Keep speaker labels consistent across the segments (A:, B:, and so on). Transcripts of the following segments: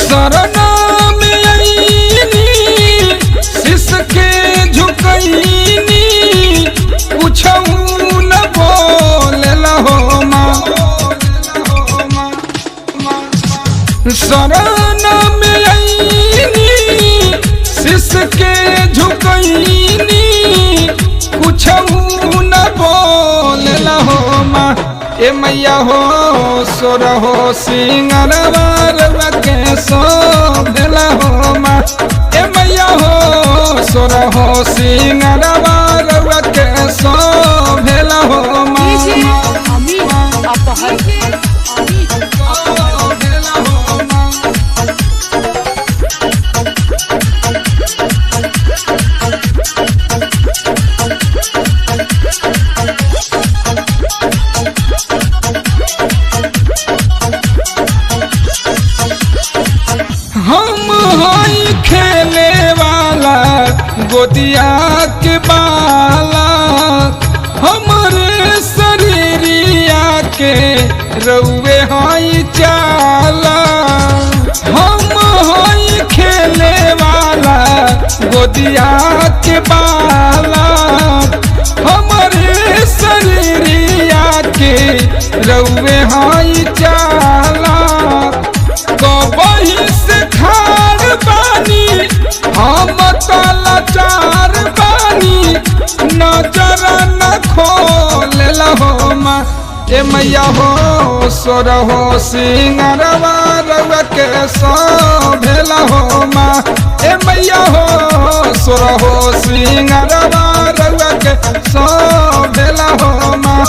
A: शरण में आईनी शीश के झुकईनी कुछऊ न बोलेला हो माँ। शरण में आईनी शीश के झुकईनी कुछऊ न बोलेला हो माँ। ए मैया हो सोर हो सिंगरवा के शोभेला हो माँ। ए मैया हो सोर हो सिंगरवा के शोभेला हो माँ। हम हई खेले वाला गोदिया के बाला हमरे शरीरिया के रउए हई चाला। हम हई खेले वाला गोदिया के बाला हमरे शरीरिया के रउए हई चाला। कबही से खार बानी हम लाचार बानी नजर न खोलेला हो माँ। ए मैया हो सोर हो सिंगरवा के शोभेला हो माँ। ए मैया हो सोर हो सिंगरवा के शोभेला हो माँ।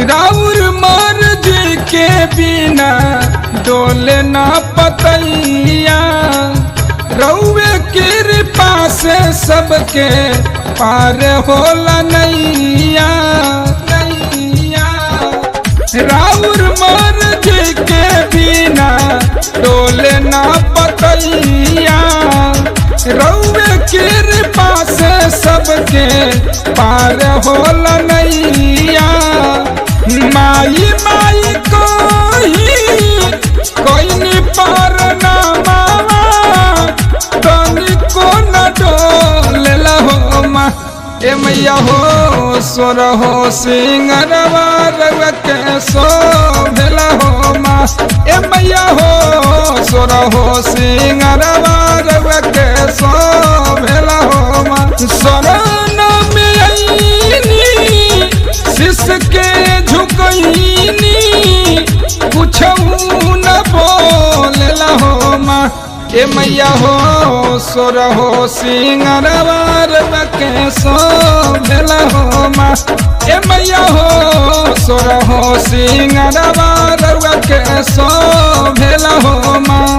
A: राउर मर्जी के बिना डोले ना पतैया रउए कृपा से सबके पार होला नैया। राउर मर्जी के बिना डोले ना पतैया रउए कृपा से सबके पार होला नैया। माई माई कोई नी पार ना मावा तनी को न डोलेला हो माँ। ए मैया हो सोर हो सिंगरवा के शोभेला हो माँ। ए मैया हो सोर हो सिंगरवा के शोभेला हो माँ। शरण में आईनी शीश के झुकईनी कुछऊ न बोलेला हो माँ। ए मैया हो सोर हो सिंगरवा के शोभेला हो माँ। ए मैया हो सोर हो सिंगरवा के शोभेला हो माँ।